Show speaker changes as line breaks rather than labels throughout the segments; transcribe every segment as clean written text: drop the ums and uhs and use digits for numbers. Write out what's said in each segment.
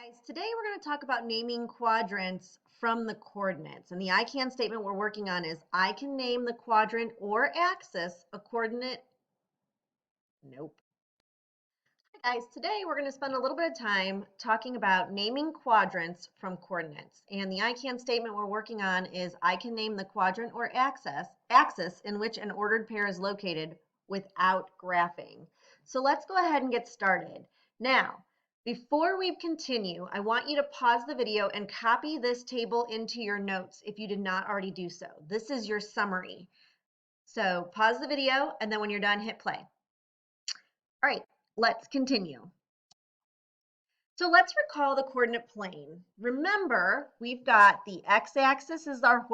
Guys, today we're going to talk about naming quadrants from the coordinates. And the I can statement we're working on is I can name the quadrant or axis a coordinate. Nope. Hi guys, today we're going to spend a little bit of time talking about naming quadrants from coordinates. And the I can statement we're working on is I can name the quadrant or axis in which an ordered pair is located without graphing. So let's go ahead and get started. Now, before we continue, I want you to pause the video and copy this table into your notes if you did not already do so. This is your summary. So pause the video, and then when you're done, hit play. All right, let's continue. So let's recall the coordinate plane. Remember, we've got the x-axis is our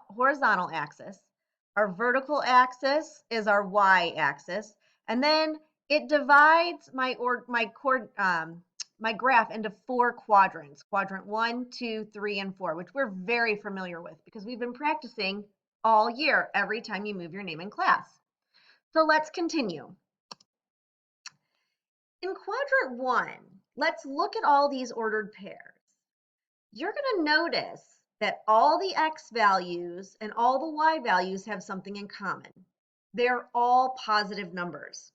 horizontal axis, our vertical axis is our y-axis, and then it divides my graph into 4 quadrants, quadrant 1, 2, 3, and 4, which we're very familiar with because we've been practicing all year every time you move your name in class. So let's continue. In quadrant 1, let's look at all these ordered pairs. You're going to notice that all the x values and all the y values have something in common. They're all positive numbers.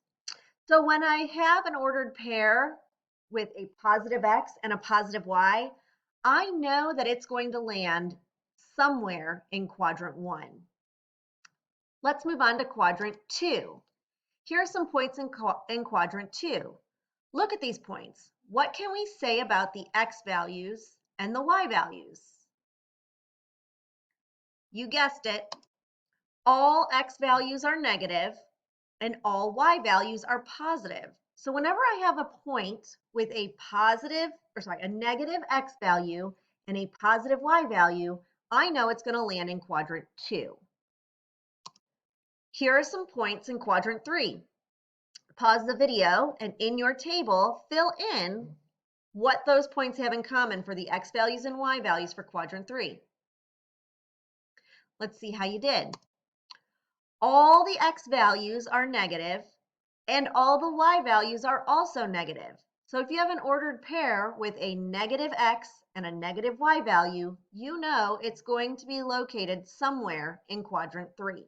So when I have an ordered pair with a positive x and a positive y, I know that it's going to land somewhere in quadrant 1. Let's move on to quadrant 2. Here are some points in quadrant 2. Look at these points. What can we say about the x values and the y values? You guessed it. All x values are negative and all y values are positive. So whenever I have a point with a negative x value and a positive y value, I know it's going to land in quadrant 2. Here are some points in quadrant 3. Pause the video and in your table, fill in what those points have in common for the x values and y values for quadrant 3. Let's see how you did. All the x values are negative and all the y values are also negative. So if you have an ordered pair with a negative x and a negative y value, you know it's going to be located somewhere in quadrant 3.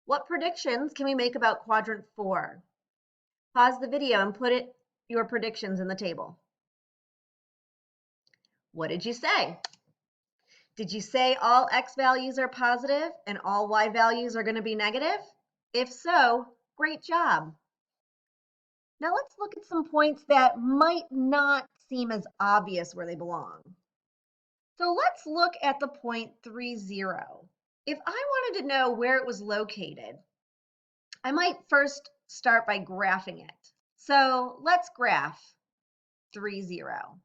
What predictions can we make about quadrant 4? Pause the video and put your predictions in the table. What did you say? Did you say all x values are positive and all y values are going to be negative? If so, great job. Now let's look at some points that might not seem as obvious where they belong. So let's look at the point 3, 0. If I wanted to know where it was located, I might first start by graphing it. So let's graph 3, 0.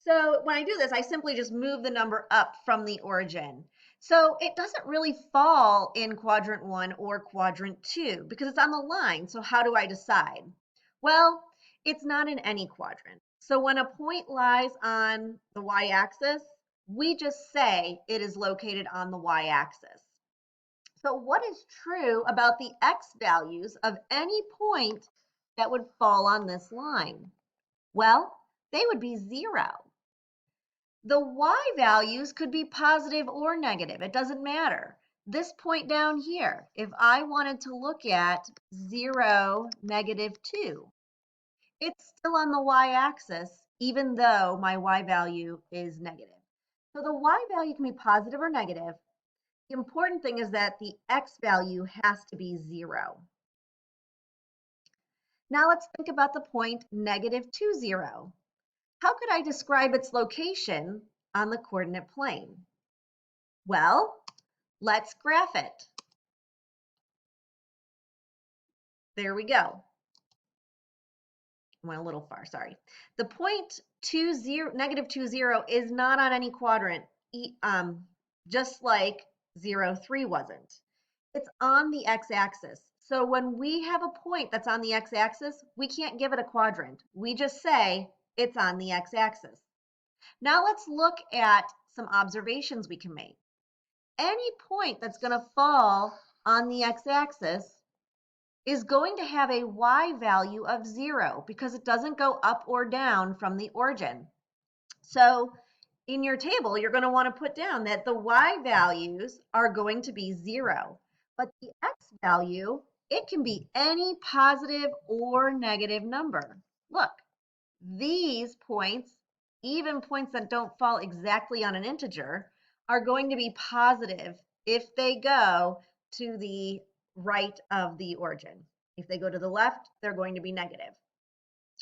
So when I do this, I simply just move the number up from the origin. So it doesn't really fall in quadrant 1 or quadrant 2 because it's on the line. So how do I decide? Well, it's not in any quadrant. So when a point lies on the y-axis, we just say it is located on the y-axis. So what is true about the x values of any point that would fall on this line? Well, they would be 0. The y values could be positive or negative. It doesn't matter. This point down here, if I wanted to look at 0, -2, it's still on the y-axis, even though my y value is negative. So the y value can be positive or negative. The important thing is that the x value has to be 0. Now let's think about the point -2, 0. How could I describe its location on the coordinate plane? Well, let's graph it. There we go. Went a little far, sorry. The point -2, 0 is not on any quadrant, just like 0, 3 wasn't. It's on the x-axis. So when we have a point that's on the x-axis, we can't give it a quadrant. We just say it's on the x-axis. Now let's look at some observations we can make. Any point that's going to fall on the x-axis is going to have a y value of 0 because it doesn't go up or down from the origin. So in your table, you're going to want to put down that the y values are going to be 0, but the x value, it can be any positive or negative number. Look, these points, even points that don't fall exactly on an integer, are going to be positive if they go to the right of the origin. If they go to the left, they're going to be negative.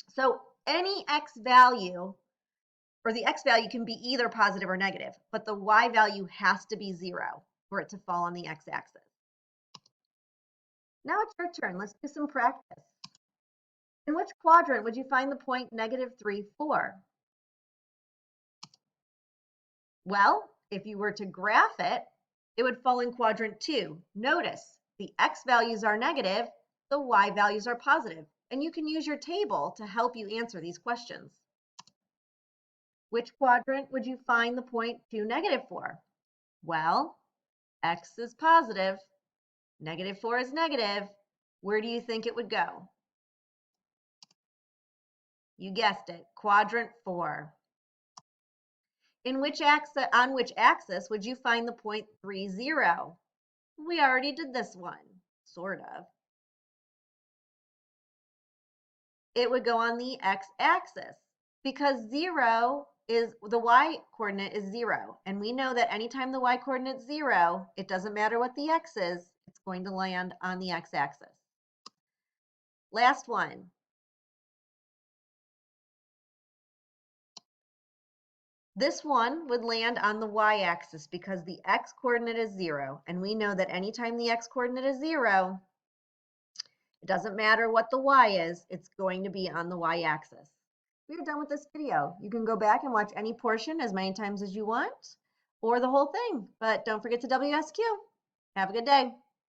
So any x value, or the x value can be either positive or negative, but the y value has to be 0 for it to fall on the x-axis. Now it's your turn. Let's do some practice. In which quadrant would you find the point -3, 4? Well, if you were to graph it, it would fall in quadrant 2. Notice the x values are negative, the y values are positive, and you can use your table to help you answer these questions. Which quadrant would you find the point 2, -4? Well, x is positive, -4 is negative. Where do you think it would go? You guessed it, quadrant 4. On which axis would you find the point 3, 0? We already did this one, sort of. It would go on the x-axis because 0 is, the y-coordinate is 0. And we know that anytime the y-coordinate is 0, it doesn't matter what the x is, it's going to land on the x-axis. Last one. This one would land on the y-axis because the x-coordinate is 0. And we know that anytime the x-coordinate is 0, it doesn't matter what the y is, it's going to be on the y-axis. We are done with this video. You can go back and watch any portion as many times as you want, or the whole thing, but don't forget to WSQ. Have a good day.